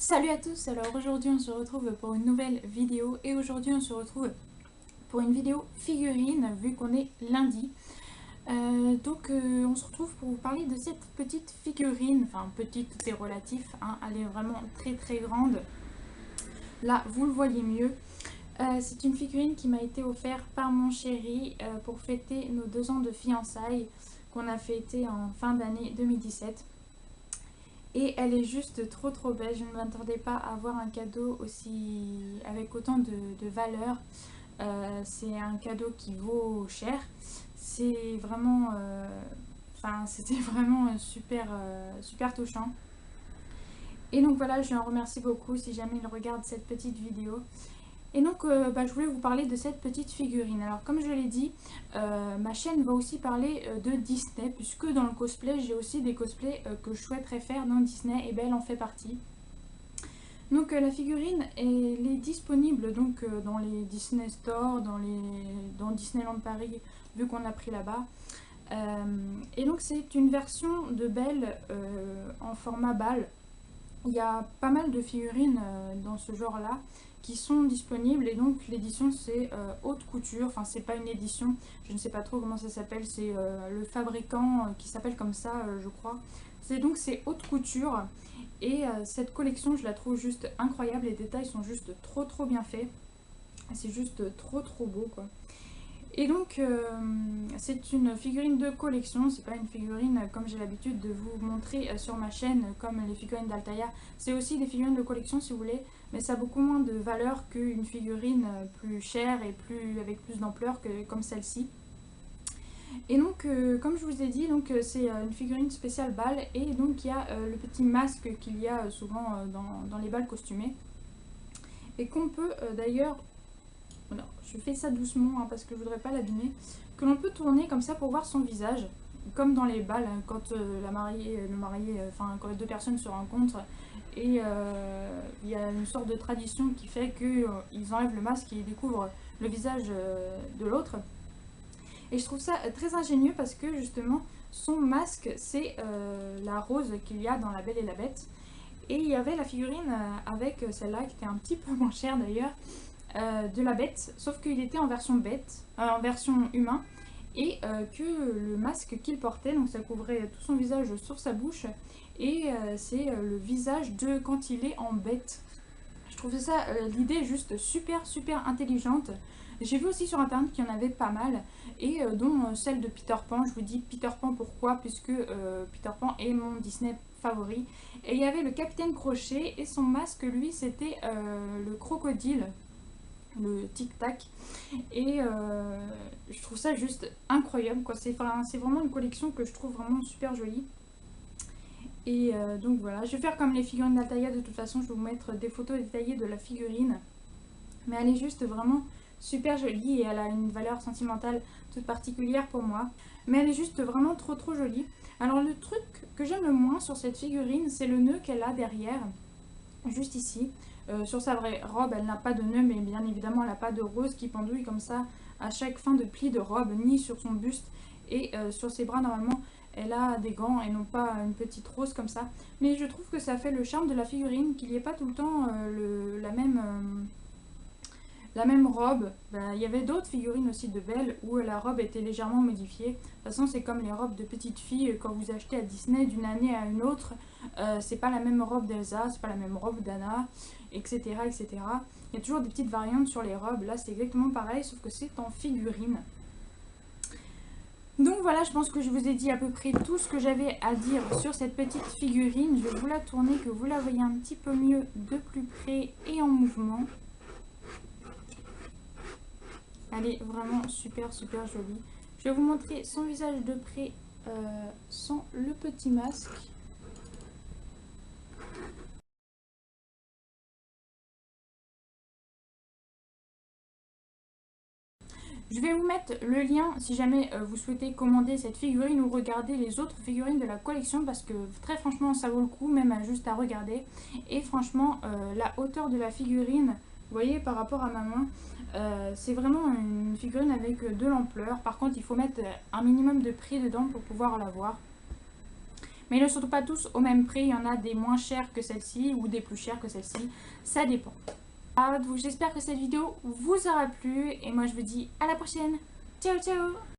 Salut à tous, alors aujourd'hui on se retrouve pour une nouvelle vidéo et aujourd'hui on se retrouve pour une vidéo figurine vu qu'on est lundi. On se retrouve pour vous parler de cette petite figurine, enfin petite c'est relatif, hein, elle est vraiment très grande. Là vous le voyez mieux. C'est une figurine qui m'a été offerte par mon chéri pour fêter nos 2 ans de fiançailles qu'on a fêté en fin d'année 2017. Et elle est juste trop belle, je ne m'attendais pas à avoir un cadeau aussi avec autant de valeur. C'est un cadeau qui vaut cher. C'est vraiment, c'était vraiment super touchant. Et donc voilà, je lui en remercie beaucoup si jamais il regarde cette petite vidéo. Et donc, je voulais vous parler de cette petite figurine. Alors, comme je l'ai dit, ma chaîne va aussi parler de Disney, puisque dans le cosplay, j'ai aussi des cosplays que je souhaiterais faire dans Disney, et ben elle en fait partie. Donc, la figurine, elle est disponible donc, dans les Disney Store, dans Disneyland Paris, vu qu'on l'a pris là-bas. Et donc, c'est une version de Belle en format balle. Il y a pas mal de figurines dans ce genre-là qui sont disponibles et donc l'édition c'est haute couture, enfin c'est pas une édition, je ne sais pas trop comment ça s'appelle, c'est le fabricant qui s'appelle comme ça je crois. C'est haute couture et cette collection je la trouve juste incroyable, les détails sont juste trop bien faits, c'est juste trop beau quoi. Et donc, c'est une figurine de collection, c'est pas une figurine comme j'ai l'habitude de vous montrer sur ma chaîne, comme les figurines d'Altaïa. C'est aussi des figurines de collection si vous voulez, mais ça a beaucoup moins de valeur qu'une figurine plus chère et avec plus d'ampleur comme celle-ci. Et donc, comme je vous ai dit, c'est une figurine spéciale balle, et donc il y a le petit masque qu'il y a souvent dans les balles costumées. Et qu'on peut d'ailleurs, alors, je fais ça doucement parce que je voudrais pas l'abîmer, que l'on peut tourner comme ça pour voir son visage, comme dans les balles, hein, quand le marié, quand les deux personnes se rencontrent et il y a une sorte de tradition qui fait qu'ils enlèvent le masque et ils découvrent le visage de l'autre. Et je trouve ça très ingénieux parce que justement son masque c'est la rose qu'il y a dans La Belle et la Bête. Et il y avait la figurine avec celle-là qui était un petit peu moins chère d'ailleurs, de la bête, sauf qu'il était en version bête, en version humain, et que le masque qu'il portait, donc ça couvrait tout son visage sauf sa bouche, et c'est le visage de quand il est en bête. Je trouvais ça, l'idée juste super intelligente. J'ai vu aussi sur internet qu'il y en avait pas mal, et dont celle de Peter Pan. Je vous dis Peter Pan pourquoi, puisque Peter Pan est mon Disney favori. Et il y avait le Capitaine Crochet, et son masque, lui, c'était le crocodile, le tic-tac. Et je trouve ça juste incroyable, quoi. C'est vraiment une collection que je trouve vraiment super jolie. Et donc voilà, je vais faire comme les figurines d'Altaïa, de toute façon je vais vous mettre des photos détaillées de la figurine. Mais elle est juste vraiment super jolie et elle a une valeur sentimentale toute particulière pour moi. Mais elle est juste vraiment trop jolie. Alors le truc que j'aime le moins sur cette figurine, c'est le nœud qu'elle a derrière, juste ici. Sur sa vraie robe, elle n'a pas de nœud, mais bien évidemment elle n'a pas de rose qui pendouille comme ça à chaque fin de pli de robe, ni sur son buste. Et sur ses bras, normalement, elle a des gants et non pas une petite rose comme ça. Mais je trouve que ça fait le charme de la figurine, qu'il n'y ait pas tout le temps la même robe. Il y avait d'autres figurines aussi de Belle où la robe était légèrement modifiée. De toute façon, c'est comme les robes de petites filles quand vous achetez à Disney d'une année à une autre. C'est pas la même robe d'Elsa, c'est pas la même robe d'Anna, etc. Il y a toujours des petites variantes sur les robes. Là, c'est exactement pareil, sauf que c'est en figurine. Donc voilà, je pense que je vous ai dit à peu près tout ce que j'avais à dire sur cette petite figurine. Je vais vous la tourner, que vous la voyez un petit peu mieux de plus près et en mouvement. Elle est vraiment super jolie. Je vais vous montrer son visage de près sans le petit masque. Je vais vous mettre le lien si jamais vous souhaitez commander cette figurine ou regarder les autres figurines de la collection, parce que très franchement ça vaut le coup, même juste à regarder. Et franchement la hauteur de la figurine, vous voyez par rapport à ma main, c'est vraiment une figurine avec de l'ampleur. Par contre il faut mettre un minimum de prix dedans pour pouvoir la voir. Mais ils ne sont pas tous au même prix. Il y en a des moins chers que celle-ci ou des plus chers que celle-ci. Ça dépend. Donc j'espère que cette vidéo vous aura plu. Et moi je vous dis à la prochaine. Ciao ciao.